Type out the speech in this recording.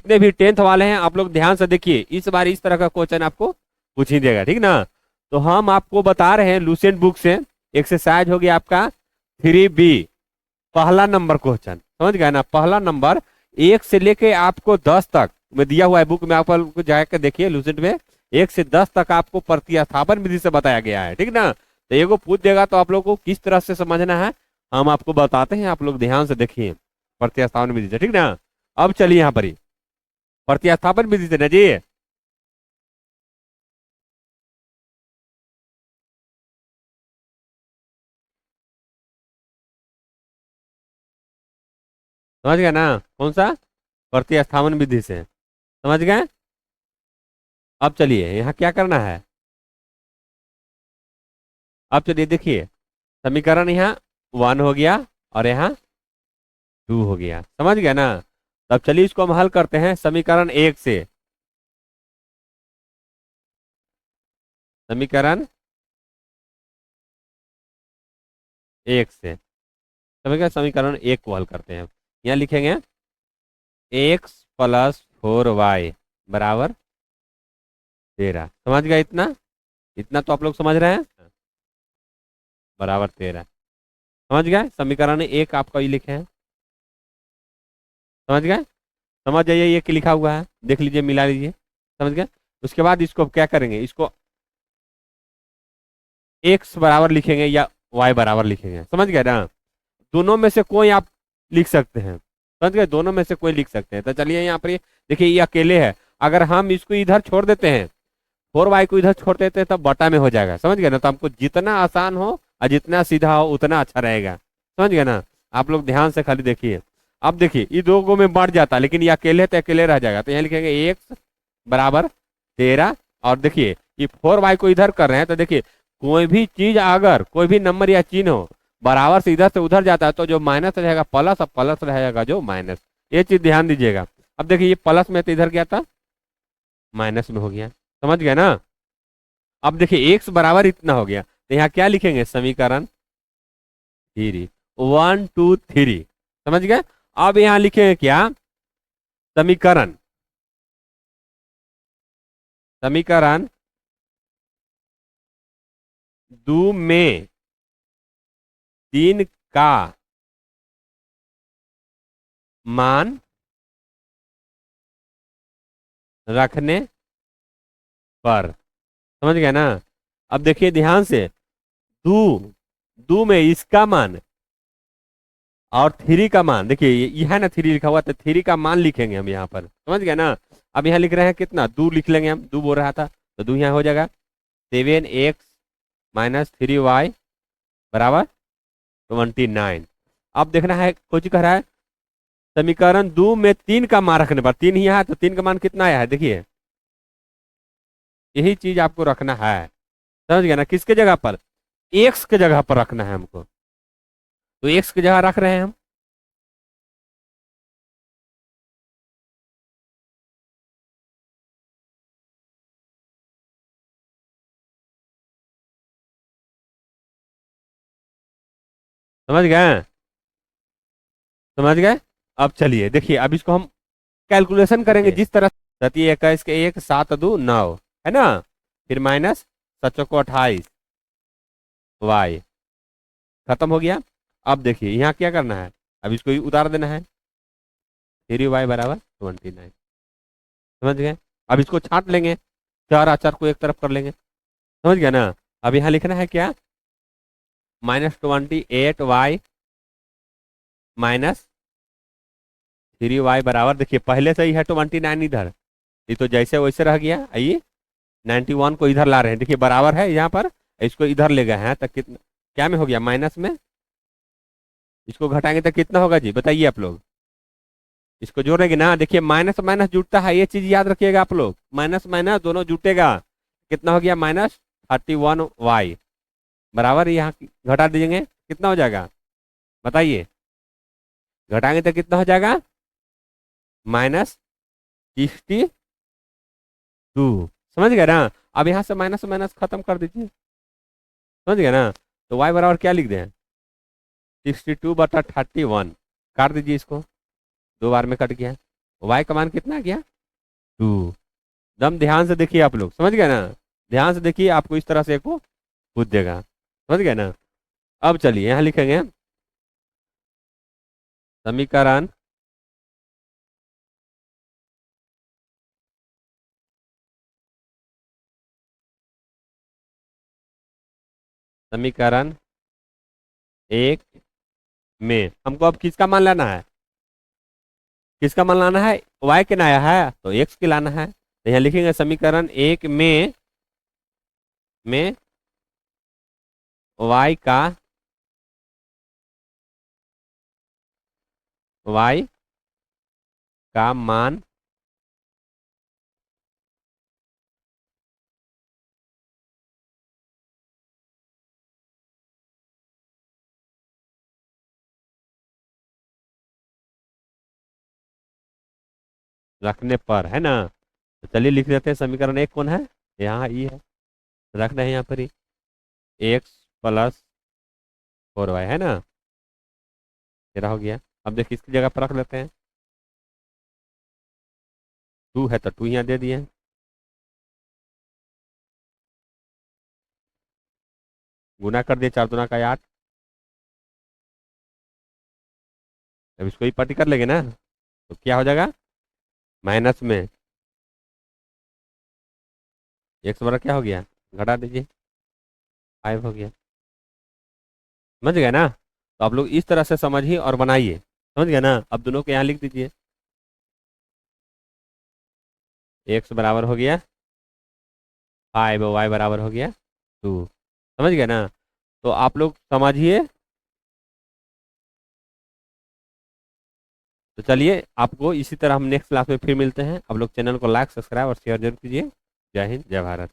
जितने भी 10th वाले हैं आप लोग ध्यान से देखिए, इस बार इस तरह का क्वेश्चन आपको पूछ ही देगा, ठीक ना। तो हम आपको बता रहे हैं लुसेंट बुक से, एक्सरसाइज हो गया आपका 3B, पहला नंबर क्वेश्चन, समझ गए ना। पहला नंबर 1 से लेके आपको 10 तक में दिया हुआ है बुक में, आपको जाकर देखिए लुसेंट में 1 से 10 तक आपको प्रतिस्थापन विधि से बताया गया है, ठीक ना। तो एगो पूछ देगा तो आप लोग को किस तरह से समझना है हम आपको बताते हैं, आप लोग ध्यान से देखिए प्रतिस्थापन विधि से, ठीक ना। अब चलिए यहाँ पर ही प्रतिस्थापन विधि से ना जी, समझ गए ना, कौन सा प्रतिस्थापन विधि से, समझ गए। अब चलिए यहाँ क्या करना है, अब चलिए देखिए समीकरण यहाँ 1 हो गया और यहाँ 2 हो गया, समझ गए ना। तब चलिए इसको हम हल करते हैं समीकरण 1 से, समीकरण 1 से, समझ गए। समीकरण 1 को हल करते हैं, यहाँ लिखेंगे x+4y बराबर 13, समझ गए। इतना इतना तो आप लोग समझ रहे हैं, बराबर 13, समझ गए। समीकरण 1 आपका ये लिखे हैं, समझ गए। समझ जाइए ये क्या लिखा हुआ है, देख लीजिए मिला लीजिए, समझ गए। उसके बाद इसको क्या करेंगे, इसको x बराबर लिखेंगे या y बराबर लिखेंगे, समझ गए ना। दोनों में से कोई आप लिख सकते हैं, समझ गए, दोनों में से कोई लिख सकते हैं। तो चलिए यहाँ पर देखिए ये अकेले है, अगर हम इसको इधर छोड़ देते हैं 4y को इधर छोड़ देते हैं तब बटा में हो जाएगा, समझ गए ना। तो हमको जितना आसान हो और जितना सीधा हो उतना अच्छा रहेगा, समझ गए ना। आप लोग ध्यान से खाली देखिए, अब देखिए ये दो गो में बढ़ जाता लेकिन ये अकेले तो अकेले रह जाएगा, तो यहाँ लिखेंगे x बराबर 13, और देखिए ये 4y को इधर कर रहे हैं, तो देखिए कोई भी चीज अगर कोई भी नंबर या चिन्ह हो बराबर से इधर से उधर जाता है तो जो माइनस रहेगा प्लस और प्लस रहेगा जो माइनस, ये चीज ध्यान दीजिएगा। अब देखिए ये प्लस में तो इधर गया था माइनस में हो गया, समझ गए ना। अब देखिए x बराबर इतना हो गया, तो यहाँ क्या लिखेंगे समीकरण 3, 1 2 3, समझ गए। अब यहाँ लिखेंगे क्या, समीकरण समीकरण 2 में 3 का मान रखने पर, समझ गए ना। अब देखिए ध्यान से, दो दो में इसका मान और 3 का मान, देखिए ये है ना 3 लिखा हुआ, तो 3 का मान लिखेंगे हम यहाँ पर, समझ गए ना। अब यहाँ लिख रहे हैं कितना, 2 लिख लेंगे हम, 2 बोल रहा था तो 2 यहाँ हो जाएगा 7x-3y बराबर 29। अब देखना है कुछ कह रहा है समीकरण 2 में 3 का मान रखने पर, 3 ही है तो 3 का मान कितना आया है, देखिए यही चीज आपको रखना है, समझ गए ना। किसके जगह पर, एक्स के जगह पर रखना है हमको, तो एक्स की जगह रख रहे हैं हम, समझ गए, समझ गए। अब चलिए देखिए अब इसको हम कैलकुलेशन करेंगे जिस तरह, 21 के 1 7 2 9 है ना, फिर माइनस 7 को 28 y, खत्म हो गया। अब देखिए यहाँ क्या करना है, अब इसको ही उतार देना है, 3y बराबर 29, समझ गए। अब इसको छांट लेंगे, चार आचार को एक तरफ कर लेंगे, समझ गया ना। अब यहाँ लिखना है क्या, -28y माइनस 3y बराबर, देखिए पहले से ही है 29 इधर, ये तो जैसे वैसे रह गया, आइए 91 को इधर ला रहे हैं, देखिए बराबर है यहाँ पर, इसको इधर ले गए हैं तो कितना क्या में हो गया, माइनस में, इसको घटाएंगे तो कितना होगा जी बताइए आप लोग, इसको जोड़ेंगे ना, देखिए माइनस माइनस जुटता है, ये चीज याद रखिएगा आप लोग, माइनस माइनस दोनों जुटेगा, कितना हो गया -31y बराबर, यहाँ घटा दीजिएंगे कितना हो जाएगा बताइए, घटाएंगे तो कितना हो जाएगा -62, समझ गए ना। अब यहाँ से माइनस माइनस खत्म कर दीजिए, समझ गए ना। तो y बराबर क्या लिख दें, 62/31, काट दीजिए इसको, 2 बार में कट गया, वाई का मान कितना आ गया 2। दम ध्यान से देखिए आप लोग, समझ गए ना, ध्यान से देखिए, आपको इस तरह से एक वो पूछ देगा, समझ गए ना। अब चलिए यहाँ लिखेंगे समीकरण समीकरण एक में हमको अब किसका मान लाना है, किसका मान लाना है, y के नया है तो x के लाना है, तो यहाँ लिखेंगे समीकरण एक में y का मान रखने पर, है ना। तो चलिए लिख देते हैं समीकरण एक कौन है, यहाँ ई है, रखना है यहाँ पर ही x + 4y, है ना, तेरा हो गया। अब देखिए इसकी जगह पर रख लेते हैं, 2 है तो 2 यहाँ दे दिए, गुना कर दिए, 4 दूना का 8। अब इसको ही पट्टी कर लेंगे ना, तो क्या हो जाएगा, माइनस में x बराबर क्या हो गया, घटा दीजिए 5 हो गया, समझ गए ना। तो आप लोग इस तरह से समझिए और बनाइए, समझ गए ना। अब दोनों को यहाँ लिख दीजिए, x बराबर हो गया 5, y बराबर हो गया 2, समझ गए ना। तो आप लोग समझिए। तो चलिए आपको इसी तरह हम नेक्स्ट क्लास में फिर मिलते हैं। आप लोग चैनल को लाइक सब्सक्राइब और शेयर जरूर कीजिए। जय हिंद, जय भारत।